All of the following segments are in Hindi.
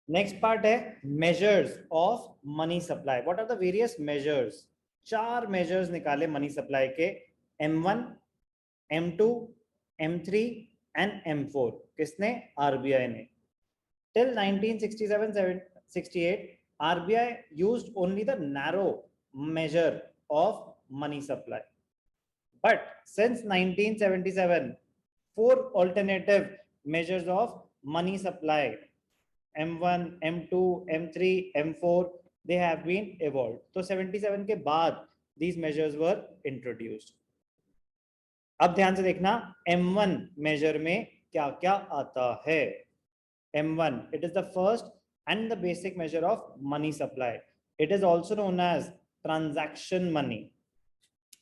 नेक्स्ट पार्ट है measures of money supply. What are the various measures? 4 measures निकाले मनी सप्लाई के, M1, M2, M3 and M4. किसने? RBI ने. Till 1967-68, RBI used only the narrow measure of money supply. But since 1977, 4 alternative measures of money supply, M1, M2, M3, M4, they have been evolved. तो 77 के बाद these measures were introduced. अब ध्यान से देखना M1 measure में क्या क्या आता है. M1, it is the first and the basic measure of money supply. It is also known as transaction money.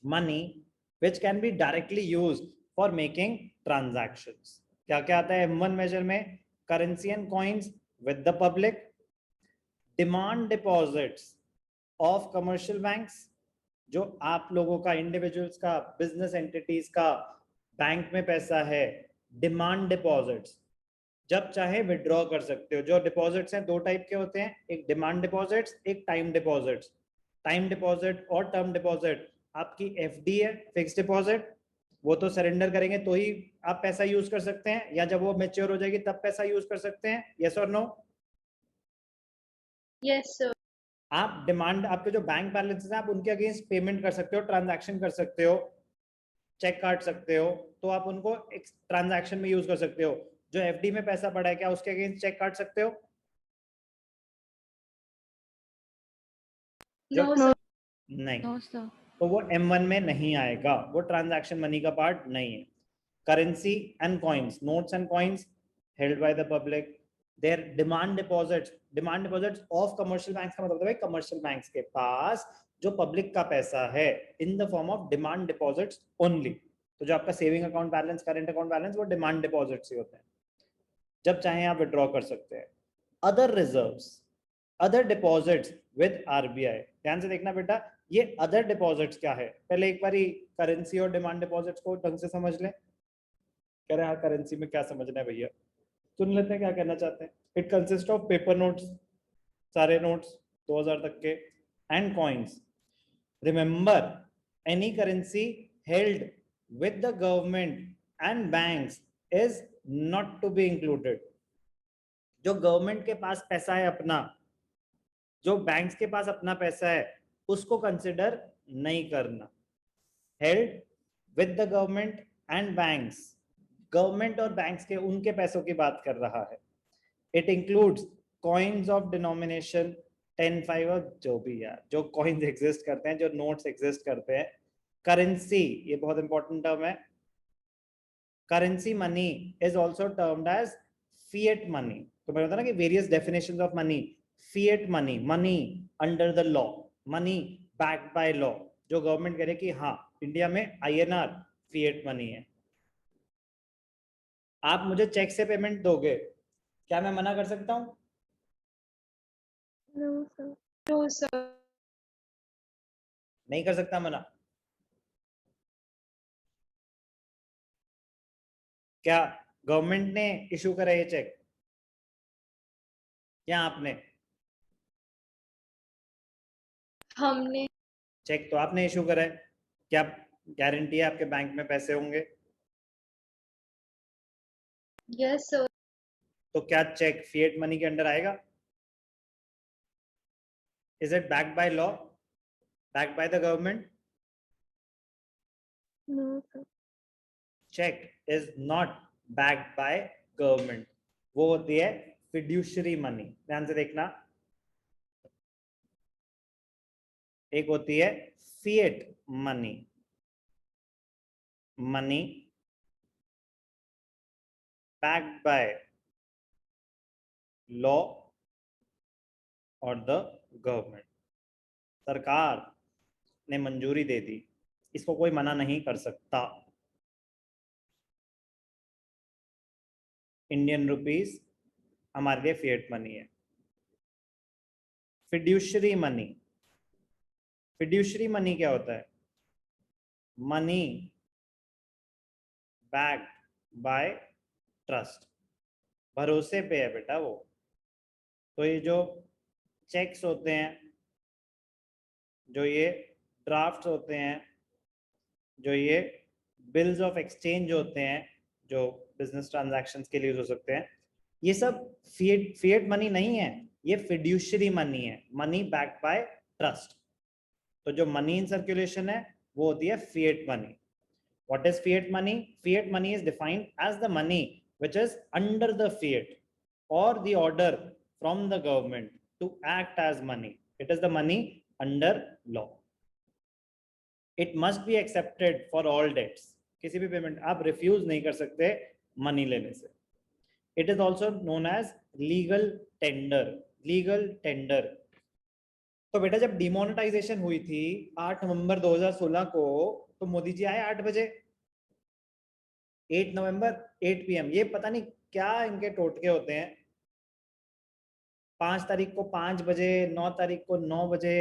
Money which can be directly used for making transactions. क्या क्या आता है M1 measure में? Currency and coins with the public, demand deposits of commercial banks, जो आप लोगों का, इंडिविजुअल्स का, बिजनेस एंटिटीज का बैंक में पैसा है, डिमांड डिपॉजिट्स, जब चाहे विड्रॉ कर सकते हो. जो डिपॉजिट्स हैं 2 टाइप के होते हैं, एक डिमांड डिपॉजिट्स, एक टाइम डिपॉजिट्स. टाइम डिपॉजिट और टर्म डिपॉजिट आपकी FD है, फिक्स डिपॉजिट, वो तो सरेंडर करेंगे तो ही आप पैसा यूज कर सकते हैं, या जब वो मैच्योर हो जाएगी तब पैसा यूज कर सकते हैं. यस और नो? Yes sir. आप डिमांड, आपके जो बैंक बैलेंसेस हैं आप उनके अगेंस्ट पेमेंट कर सकते हो, ट्रांजैक्शन कर सकते हो, चेक काट सकते हो, तो आप उनको एक ट्रांजैक्शन में यूज कर सकते हो. जो FD में पैसा पड़ा है क्या उसके अगेंस्ट चेक काट सकते हो? No sir. नहीं. No sir. तो वो M1 में नहीं आएगा, वो ट्रांजैक्शन मनी का पार्ट नहीं है. Currency and coins, notes and coins held by the public. Their demand deposits of commercial banks का मतलब है कमर्शियल बैंक्स के पास जो पब्लिक का पैसा है in the form of demand deposits only. तो जो आपका saving account balance, current account balance, वो डिमांड डिपॉजिट्स ही होते हैं, जब चाहे आप विड्रॉ कर सकते हैं. Other reserves, other deposits with RBI. ध्यान से देखना बेटा, ये अदर डिपॉजिट्स क्या है? पहले एक बारी करेंसी और डिमांड डिपॉजिट्स को ढंग से समझ लें. कह रहे हैं करेंसी में क्या समझना है भैया, सुन लेते हैं क्या कहना चाहते हैं. It consist of paper notes, सारे नोट्स 2000 तक के, and coins. Remember, any currency held with the government and banks is not to be included. जो गवर्नमेंट के पास पैसा है अपना, जो बैंक्स के पास अपना पैसा है, उसको कंसिडर नहीं करना. Held with the government and banks, government और बैंक्स के उनके पैसों की बात कर रहा है. It includes coins of denomination 10, 5 और जो भी यार जो कॉइन्स एग्जिस्ट करते हैं, जो नोट्स एग्जिस्ट करते हैं. करेंसी, ये बहुत इंपॉर्टेंट टर्म है. Currency money is also termed as fiat money. तो मैंने बताया ना कि various definitions of money. Fiat money, money under the law, money backed by law, जो गवर्नमेंट कह रहे कि हाँ इंडिया में INR फिएट मनी है. आप मुझे चेक से पेमेंट दोगे, क्या मैं मना कर सकता हूँ? No sir. No sir. नहीं कर सकता मना. क्या गवर्नमेंट ने इशू करा ये चेक या आपने? हमने. चेक तो आपने इशू करा है. क्या गारंटी है आपके बैंक में पैसे होंगे? Yes sir. तो क्या चेक फिएट मनी के अंडर आएगा? Is it backed by law, backed by the government? No sir. Cheque is not backed by government, वो होती है फिड्यूशरी मनी. ध्यान से देखना, एक होती है fiat money, money backed by law और द गवर्नमेंट. सरकार ने मंजूरी दे दी, इसको कोई मना नहीं कर सकता. इंडियन रुपीस हमारे लिए फिएट मनी है. फिड्यूशरी मनी, फिड्यूशरी मनी क्या होता है? मनी बैक्ड बाय ट्रस्ट, भरोसे पे है बेटा वो। तो ये जो चेक्स होते हैं, जो ये ड्राफ्ट होते हैं, जो ये बिल्स ऑफ एक्सचेंज होते हैं, जो बिजनेस ट्रांजैक्शंस के लिए हो सकते हैं, ये सब फिएट मनी नहीं है, ये फिड्यूशरी मनी है, मनी बैक्ड बाय ट्रस्ट। तो जो मनी इन सर्कुलेशन है वो होती है fiat money. What is fiat money? Fiat money is defined as the money which is under the fiat or the order from the government to act as money. It is the money under law. It must be accepted for all debts. किसी भी पेमेंट आप रिफ्यूज नहीं कर सकते मनी लेने से। It is also known as legal tender. Legal tender. तो बेटा जब डिमोनेटाइजेशन हुई थी 8 नवंबर 2016 को, तो मोदी जी आए 8 बजे, 8 नवंबर 8 PM। ये पता नहीं क्या इनके टोटके होते हैं, 5 तारीख को 5 बजे, 9 तारीख को 9 बजे,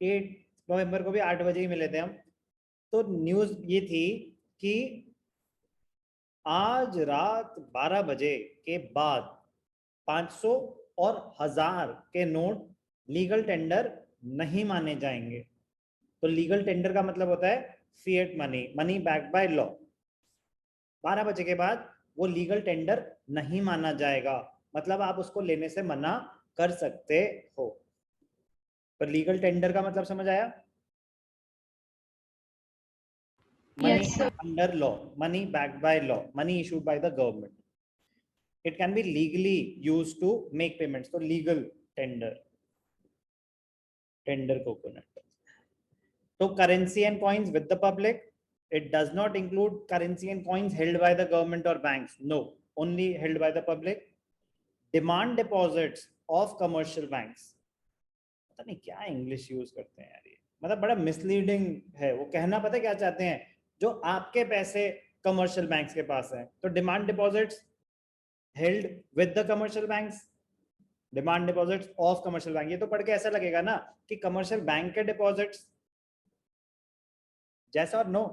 8 नवंबर को भी 8 बजे ही मिले थे हम। तो न्यूज ये थी कि आज रात 12 बजे के बाद 500 और 1000 के नोट लीगल टेंडर नहीं माने जाएंगे। तो लीगल टेंडर का मतलब होता है fiat money, money backed by law. 12 बजे के बाद वो लीगल टेंडर नहीं माना जाएगा, मतलब आप उसको लेने से मना कर सकते हो। पर लीगल टेंडर का मतलब समझ आया? Money Yes, sir. Under law, money backed by law, money issued by the government. It can be legally used to make payments. तो लीगल टेंडर, टेंडर कोकोनट। तो currency and coins with the public, it does not include currency and coins held by the government or banks. No, only held by the public. Demand deposits of commercial banks. पता नहीं क्या इंग्लिश यूज करते हैं यार ये, मतलब बड़ा मिसलीडिंग है। वो कहना पता है क्या चाहते हैं? जो आपके पैसे कमर्शियल बैंक्स के पास हैं। तो demand deposits held with the commercial banks, demand deposits of commercial bank. ये तो पढ़ के ऐसा लगेगा ना कि कमर्शियल बैंक के डिपॉजिट्स, जैसा और नो।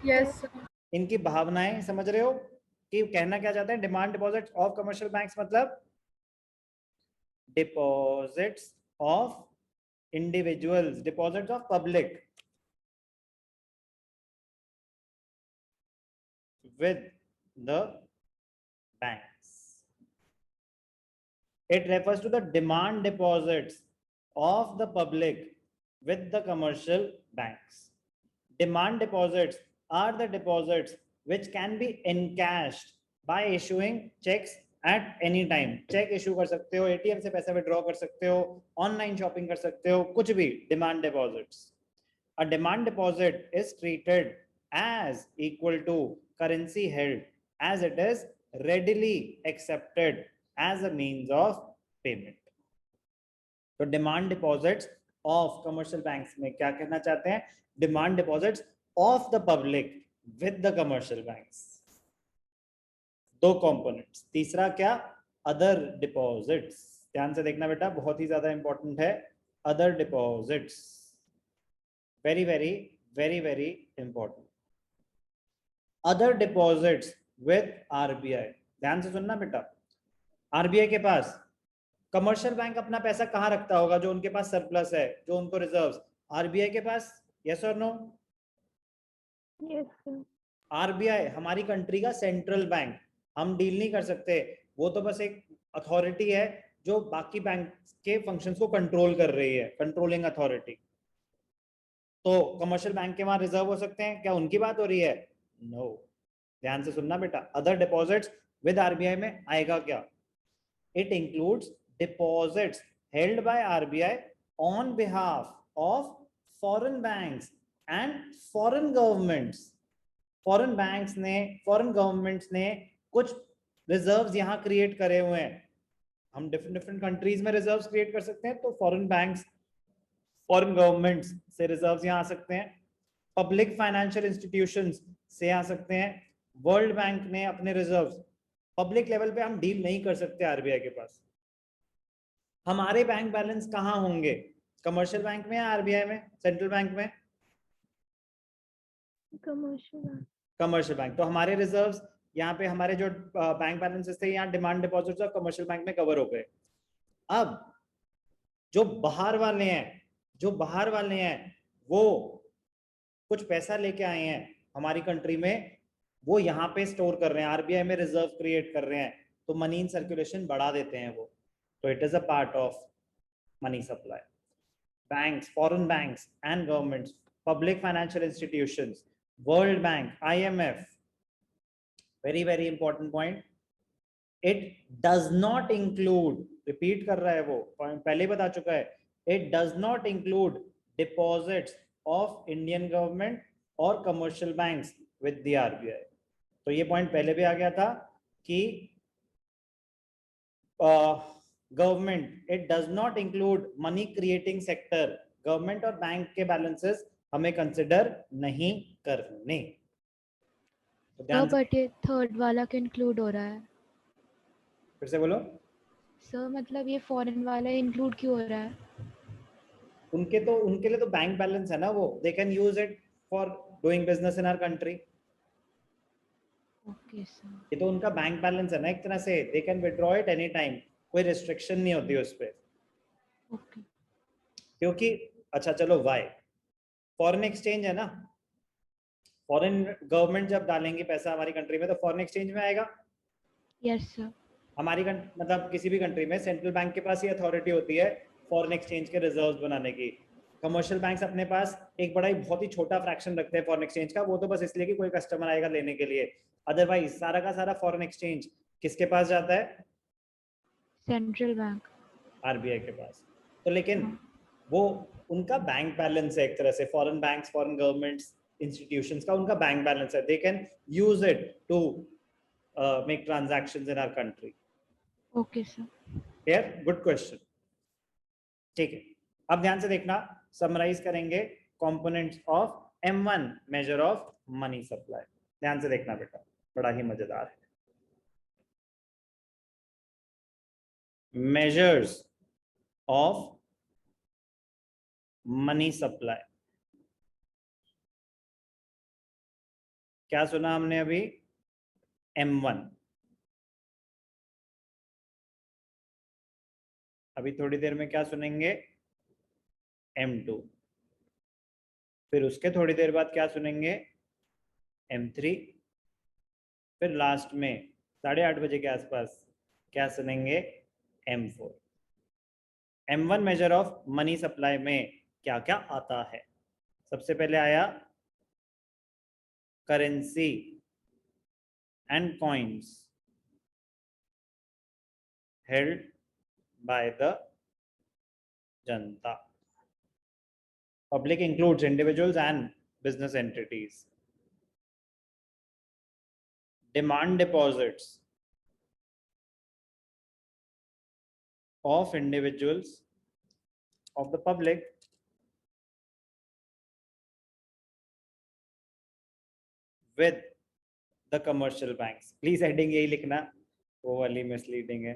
Yes, sir. इनकी भावनाएं समझ रहे हो कि कहना क्या चाहते हैं? Demand deposits of commercial banks मतलब deposits of individuals, deposits of public with the banks. It refers to the demand deposits of the public with the commercial banks. Demand deposits are the deposits which can be encashed by issuing checks at any time. Cheque issue कर सकते हो, एटीएम से पैसा विड्रॉ कर सकते हो, ऑनलाइन शॉपिंग कर सकते हो, कुछ भी। Demand deposits. A demand deposit is treated as equal to currency held as it is readily accepted as a means of payment. तो demand deposits of commercial banks में क्या कहना चाहते हैं? Demand deposits of the public with the commercial banks. दो कंपोनेंट्स। तीसरा क्या? Other deposits. ध्यान से देखना बेटा, बहुत ही ज्यादा इंपॉर्टेंट है। Other deposits, very very very very important. Other deposits with RBI. ध्यान से सुनना बेटा, आरबीआई के पास कमर्शियल बैंक अपना पैसा कहाँ रखता होगा? जो उनके पास सरप्लस है, जो उनको रिजर्व्स, आरबीआई के पास। यस और नो? Yes, sir. आरबीआई हमारी कंट्री का सेंट्रल बैंक, हम डील नहीं कर सकते। वो तो बस एक अथॉरिटी है जो बाकी बैंक के फंक्शंस को कंट्रोल कर रही है, कंट्रोलिंग अथॉरिटी। तो कमर्शियल बैंक के वहां रिजर्व हो सकते हैं क्या? उनकी बात हो रही है? नो। ध्यान से सुनना बेटा, अदर डिपॉजिट्स विद आरबीआई में आएगा क्या? It includes deposits held by RBI on behalf of foreign banks and foreign governments. Foreign banks ने, फॉरेन गवर्नमेंट्स ने कुछ रिजर्व्स यहाँ क्रिएट करे हुए हैं। हम डिफरेंट डिफरेंट कंट्रीज में रिजर्व्स क्रिएट कर सकते हैं। तो फॉरेन बैंक्स, फॉरेन गवर्नमेंट्स से रिजर्व्स यहाँ आ सकते हैं। पब्लिक फाइनेंशियल इंस्टीट्यूशंस से आ सकते हैं। वर्ल्ड बैंक ने अपने रिजर्व्स, पब्लिक लेवल पे हम डील नहीं कर सकते आरबीआई के पास। हमारे बैंक बैलेंस कहाँ होंगे, कमर्शियल बैंक में या आरबीआई में, सेंट्रल बैंक में? कमर्शियल। Commercial bank. तो हमारे रिजर्व्स यहाँ पे, हमारे जो बैंक बैलेंसेस थे यहाँ डिमांड डिपॉजिट्स और कमर्शियल बैंक में कवर हो गए। अब जो बाहर वाले हैं, वो कुछ पैसा लेके आए हैं हमारी कंट्री में, वो यहाँ पे स्टोर कर रहे हैं, आरबीआई में रिजर्व क्रिएट कर रहे हैं, तो मनी इन सर्कुलेशन बढ़ा देते हैं वो। तो it is a part of money supply. Banks, foreign banks and governments, public financial institutions, world bank, IMF, very very important point, it does not include, repeat कर रहा है वो पॉइंट, पहले ही बता चुका है, it does not include deposits of Indian government और commercial banks with the RBI. तो ये पॉइंट पहले भी आ गया था कि government, it does not include money creating sector, government और बैंक के बैलेंसेस हमें कंसिडर नहीं करने। तो ध्यान से, बट ये थर्ड वाला के इंक्लूड हो रहा है फिर से बोलो। सर, मतलब ये फॉरेन वाला इंक्लूड क्यों हो रहा है? उनके लिए तो बैंक बैलेंस है ना वो, they can use it for doing business in our country. Okay sir. ये तो उनका बैंक बैलेंस है ना एक तरह से, they can withdraw it any time, कोई रिस्ट्रिक्शन नहीं होती उस पर। ओके। क्योंकि अच्छा चलो, वाई, फॉरेन एक्सचेंज है ना, फॉरेन गवर्नमेंट जब डालेंगी पैसा हमारी कंट्री में तो फॉरेन एक्सचेंज में आएगा। Yes sir. हमारी मतलब किसी भी कंट्री में सेंट्रल बैंक के पास ये अथॉरिटी होती है फॉरेन एक्सचेंज के रिजर्व्स बनाने की। कमर्शियल बैंक्स अपने पास एक बड़ा ही बहुत ही छोटा फ्रैक्शन रखते हैं फॉरेन एक्सचेंज का, वो तो बस इसलिए कि कोई कस्टमर आएगा लेने के लिए, अदरवाइज सारा का सारा फॉरेन एक्सचेंज किसके पास जाता है? सेंट्रल बैंक, आरबीआई के पास। तो लेकिन वो उनका बैंक बैलेंस है एक तरह से, foreign banks, foreign governments, institutions का उनका बैंक बैलेंस है, they can use it to make transactions in our country. Okay sir. Clear? Good question. ठीक है, अब ध्यान से देखना, समराइज करेंगे components of M1 measure of money supply. ध्यान से देखना बेटा, बड़ा ही मजेदार है। मेजर्स ऑफ मनी सप्लाई, क्या सुना हमने अभी? M1। अभी थोड़ी देर में क्या सुनेंगे? M2। फिर उसके थोड़ी देर बाद क्या सुनेंगे? M3। फिर लास्ट में 8:30 बजे के आसपास क्या सुनेंगे? M4। M1 measure of money supply में क्या क्या आता है? सबसे पहले आया currency and coins held by the Janata. Public includes individuals and business entities. Demand deposits of individuals, of the public, with the commercial banks. Please heading यही लिखना, वो वाली misleading है।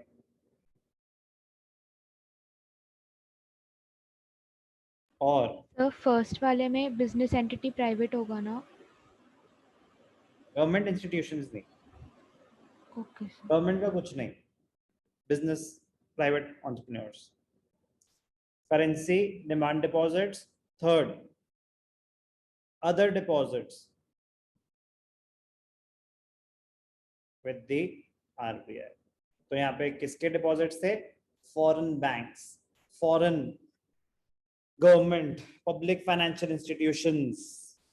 और सर फर्स्ट वाले में बिजनेस एंटिटी प्राइवेट होगा ना? गवर्नमेंट इंस्टीट्यूशंस नहीं, ओके सर। गवर्नमेंट का कुछ नहीं, business, private entrepreneurs. Currency, demand deposits, third other deposits with the RBI। तो यहाँ पे किसके डिपॉजिट्स थे? Foreign banks, foreign government, public financial institutions,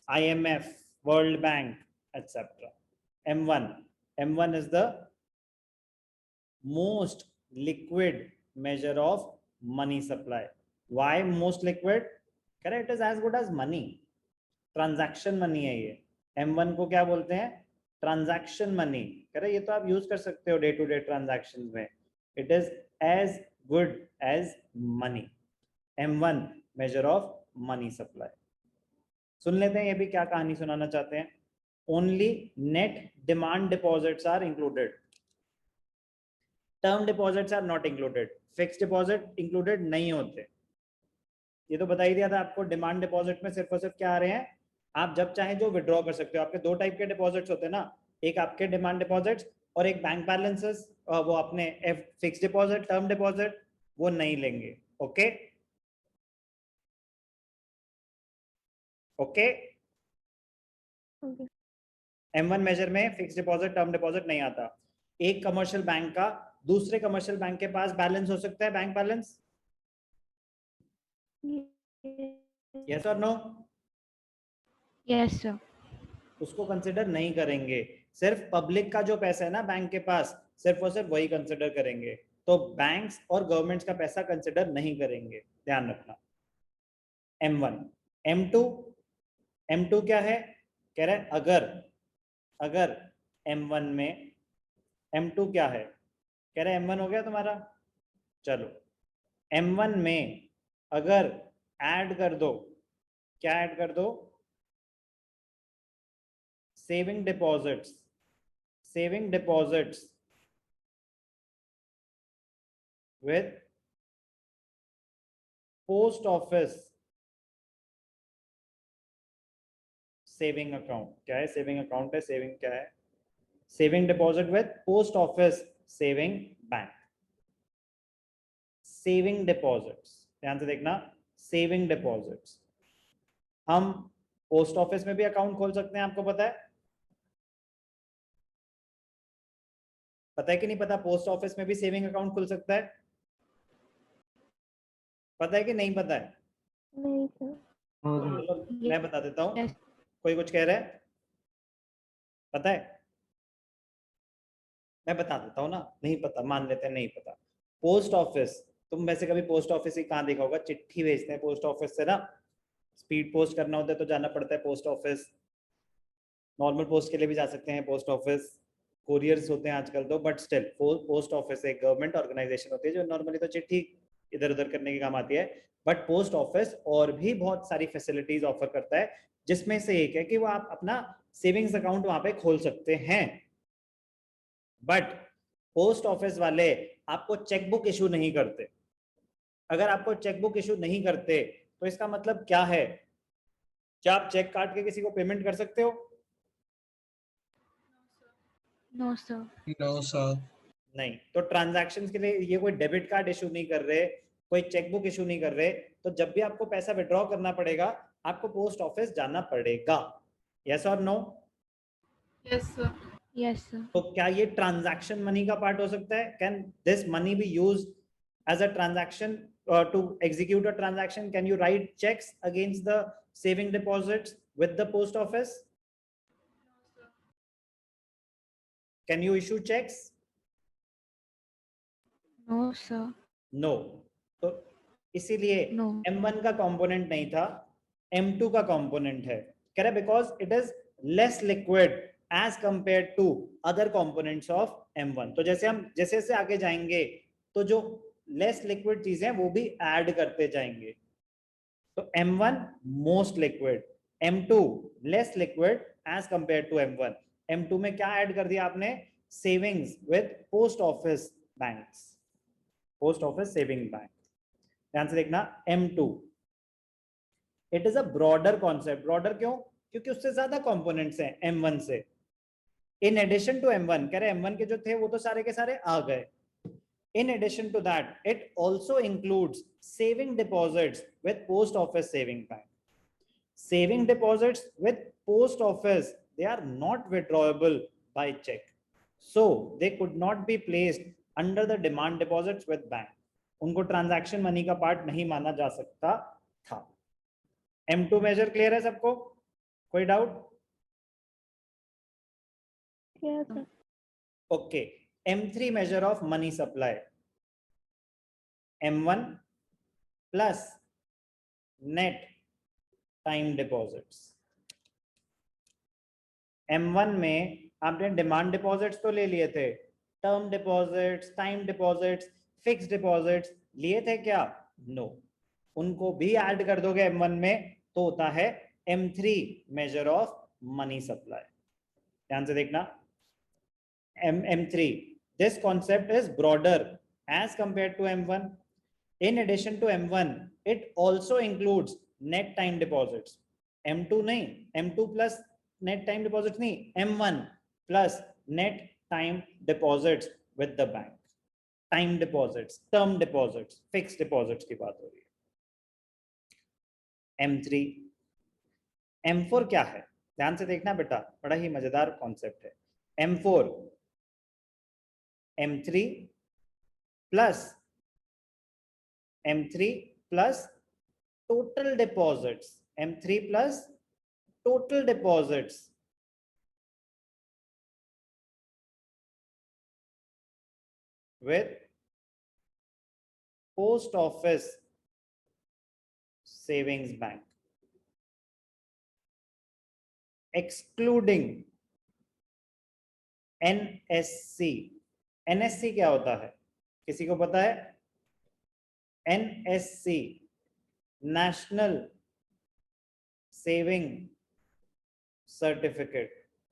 IMF, world bank, etc. M1 is the most liquid measure of money supply. Why most liquid? Correct, it is as good as money, transaction money है ये। M1 को क्या बोलते हैं? Transaction money. करें, ये तो आप यूज कर सकते हो डे टू डे ट्रांजैक्शन में। It is as good as money. M1 measure of money supply. सुन लेते हैं ये भी क्या कहानी सुनाना चाहते हैं। Only net demand deposits are included. Term deposits are not included, fixed deposit included नहीं होते। ये तो बता ही दिया था आपको। डिमांड डिपॉजिट में सिर्फ और सिर्फ क्या आ रहे हैं, आप जब चाहे जो विड्रॉ कर सकते हो। आपके दो टाइप के डिपॉजिट्स होते हैं ना, एक आपके डिमांड डिपॉजिट्स और एक बैंक बैलेंसेस, वो अपने फिक्स्ड डिपॉजिट, टर्म डिपॉजिट वो नहीं लेंगे। Okay okay. Okay. M1 measure में फिक्स डिपॉजिट, टर्म डिपॉजिट नहीं आता। एक कमर्शियल बैंक का दूसरे कमर्शियल बैंक के पास बैलेंस हो सकता है, बैंक बैलेंस, यस और नो? Yes sir. उसको कंसिडर नहीं करेंगे। सिर्फ पब्लिक का जो पैसा है ना बैंक के पास, सिर्फ और सिर्फ वही कंसिडर करेंगे। तो बैंक्स और गवर्नमेंट्स का पैसा कंसिडर नहीं करेंगे, ध्यान रखना। M1। M2, M2 क्या है? कह रहे हैं अगर M1 में, M2 क्या है? कह रहे हैं M1 हो गया तुम्हारा, चलो M1 में अगर ऐड कर दो, क्या ऐड कर दो? Saving deposits, saving deposits with post office saving account. क्या है? सेविंग अकाउंट है, सेविंग क्या है? Saving deposit with post office saving bank. Saving deposits, ध्यान से देखना, सेविंग डिपॉजिट्स। हम पोस्ट ऑफिस में भी अकाउंट खोल सकते हैं, आपको पता है? पता है कि नहीं पता? पोस्ट ऑफिस में भी सेविंग अकाउंट खुल सकता है, पता है कि नहीं पता है? नहीं सर। चलो मैं बता देता हूँ। Yes. कोई कुछ कह रहा है? पता है? मैं बता देता हूँ ना, नहीं पता मान लेते हैं, नहीं पता। पोस्ट ऑफिस, तुम वैसे कभी पोस्ट ऑफिस ही कहाँ देखा होगा? चिट्ठी भेजते हैं पोस्ट ऑफिस से ना, स्पीड पोस्ट करना होता है तो जाना पड़ता है पोस्ट ऑफिस। नॉर्मल पोस्ट के लिए भी जा सकते हैं पोस्ट ऑफिस, कोरियर्स होते हैं आजकल तो, बट स्टिल पोस्ट ऑफिस एक गवर्नमेंट ऑर्गेनाइजेशन होती है जो नॉर्मली तो चिट्ठी इधर उधर करने के काम आती है। बट पोस्ट ऑफिस और भी बहुत सारी फैसिलिटीज ऑफर करता है, जिसमें से एक है कि वो आप अपना सेविंग्स अकाउंट वहां पे खोल सकते हैं। बट पोस्ट ऑफिस वाले आपको चेकबुक इशू नहीं करते। अगर आपको चेकबुक इशू नहीं करते तो इसका मतलब क्या है? क्या आप चेक काट के किसी को पेमेंट कर सकते हो? No sir. No sir. नहीं। तो ट्रांजैक्शंस के लिए ये कोई डेबिट कार्ड इशू नहीं कर रहे, कोई चेकबुक इशू नहीं कर रहे। तो जब भी आपको पैसा विड्रॉ करना पड़ेगा, आपको पोस्ट ऑफिस जाना पड़ेगा, यस और no? Yes sir. Yes sir. तो क्या ये ट्रांजैक्शन मनी का पार्ट हो सकता है? Can this money be used as a transaction to execute a transaction? Can you write checks against the saving deposits with the post office? Can you issue checks? No sir. No. तो इसीलिए No. M1 का कंपोनेंट नहीं था, M2 का कंपोनेंट है। कह रहे because it is less liquid as compare to other components of M1। तो जैसे हम जैसे जैसे आगे जाएंगे तो जो लेस लिक्विड चीजें वो भी ऐड करते जाएंगे। तो M1 most liquid, M2 less liquid as compare to M1। M2 में क्या ऐड कर दिया आपने? Savings with post office banks, post office saving bank. ध्यान से देखना, M2 it is a broader concept. Broader क्यों? क्योंकि उससे ज्यादा कंपोनेंट्स हैं M1 से। इन एडिशन टू M1, कह रहे M1 के जो थे वो तो सारे के सारे आ गए। In addition to that, it also includes saving deposits with post office saving bank. Saving deposits with post office, they are not withdrawable by check, so they could not be placed under the demand deposits with bank. उनको ट्रांजैक्शन मनी का पार्ट नहीं माना जा सकता था। M2 मेजर क्लियर है सबको? कोई doubt? Yes sir. Okay. M3 measure of money supply, M1 plus net time deposits। M1 में आपने डिमांड डिपॉजिट्स तो ले लिए थे, term deposits, time deposits, fixed deposits लिए थे क्या? नो। उनको भी ऐड कर दोगे M1 में तो होता है M3 major of money supply. ध्यान से देखना, M3 This concept is broader as compared to M1. In addition to M1, it also includes net time deposits. M2 नहीं, M2 plus net time deposits नहीं, M1 plus net time deposits with the bank. Time deposits, term deposits, fixed deposits की बात हो रही है. M3, M4 क्या है? ध्यान से देखना बेटा, बड़ा ही मजेदार कॉन्सेप्ट है. M4, M3 plus M3 plus total deposits, M3 plus total deposits with post office savings bank, excluding NSC. NSC क्या होता है? किसी को पता है? NSC, नेशनल सेविंग सर्टिफिकेट,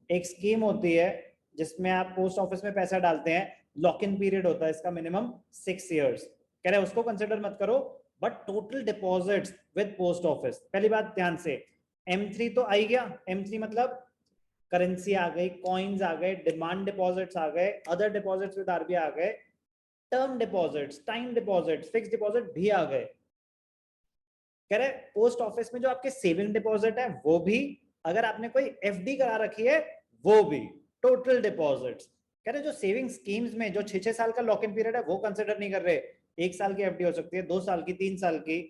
एक स्कीम होती है जिसमें आप पोस्ट ऑफिस में पैसा डालते हैं. लॉक इन पीरियड होता है इसका मिनिमम 6 years. कह रहे उसको कंसिडर मत करो, but total deposits with post office. पहली बात ध्यान से, M3 तो आई गया. M3 मतलब करेंसी आ गई, कॉइन्स आ गए, डिमांड डिपॉजिट्स आ गए, अदर डिपॉजिट्स विद आरबीआई आ गए, term deposits, time deposits, fix deposit भी आ गए. कह रहे पोस्ट ऑफिस में जो आपके सेविंग डिपॉजिट है वो भी, अगर आपने कोई एफडी करा रखी है वो भी, टोटल डिपॉजिट्स. कह रहे जो सेविंग स्कीम्स में जो 6 साल का लॉक इन पीरियड है वो कंसिडर नहीं कर रहे. 1 साल की एफडी हो सकती है, 2 साल की, 3 साल की.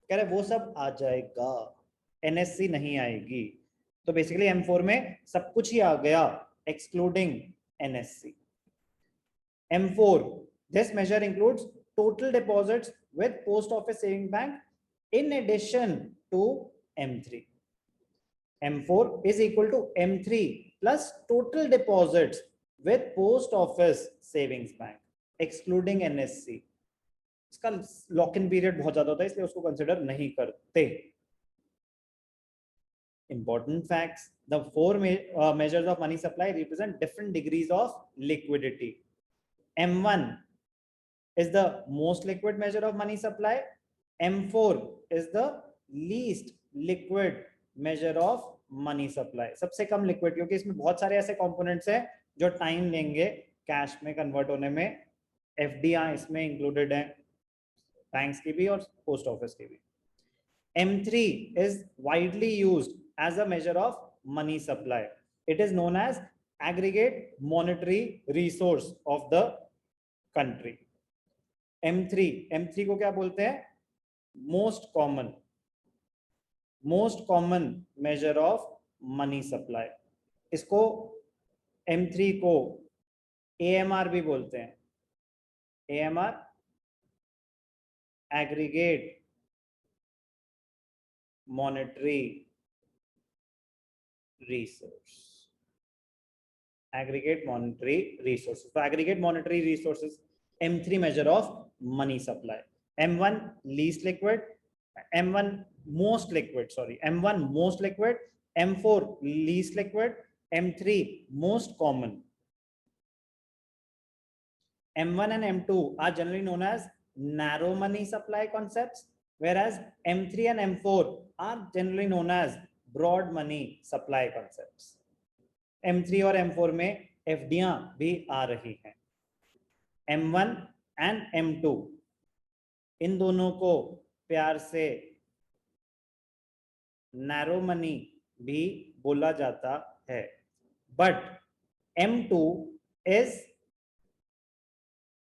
कह रहे वो सब आ जाएगा, एनएससी नहीं आएगी. तो बेसिकली M4 में सब कुछ ही आ गया excluding NSC. M4, this measure includes total deposits with post office saving bank in addition to M3. M4 is equal to M3 plus total deposits with post office savings bank excluding NSC. इसका लॉक इन पीरियड बहुत ज्यादा होता है इसलिए उसको कंसिडर नहीं करते. Important facts: the 4 measures of money supply represent different degrees of liquidity. M1 is the most liquid measure of money supply. M4 is the least liquid measure of money supply. सबसे कम लिक्विड, क्योंकि इसमें बहुत सारे ऐसे कंपोनेंट्स हैं जो टाइम लेंगे कैश में कन्वर्ट होने में. एफडीआई इसमें इंक्लूडेड है, बैंक्स की भी और पोस्ट ऑफिस की भी. M3 is widely used as a measure of money supply. It is known as aggregate monetary resource of the country. M3 को क्या बोलते हैं? Most common measure of money supply. इसको M3 को AMR भी बोलते हैं. AMR, aggregate monetary resource. Aggregate monetary resources. So aggregate monetary resources, M3 measure of money supply. M1 least liquid, M1 most liquid, M1 most liquid, M4 least liquid, M3 most common. M1 and M2 are generally known as narrow money supply concepts, whereas M3 and M4 are generally known as broad money supply concepts. M3 और M4 में एफडियां भी आ रही हैं. M1 and M2 इन दोनों को प्यार से नैरो मनी भी बोला जाता है, but M2 is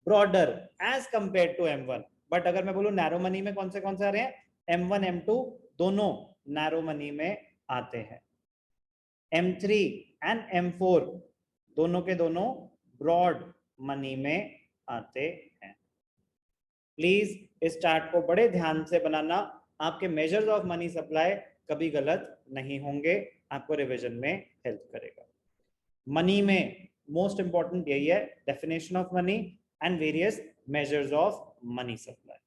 broader as compared to M1. But अगर मैं बोलूं नैरो मनी में कौन से आ रहे हैं, M1 M2 दोनों नैरो मनी में आते हैं. M3 एंड M4 दोनों के दोनों ब्रॉड मनी में आते हैं. प्लीज इस चार्ट को बड़े ध्यान से बनाना, आपके मेजर्स ऑफ मनी सप्लाई कभी गलत नहीं होंगे, आपको रिवीजन में हेल्प करेगा. मनी में मोस्ट इंपॉर्टेंट यही है, definition of money and various measures of money supply.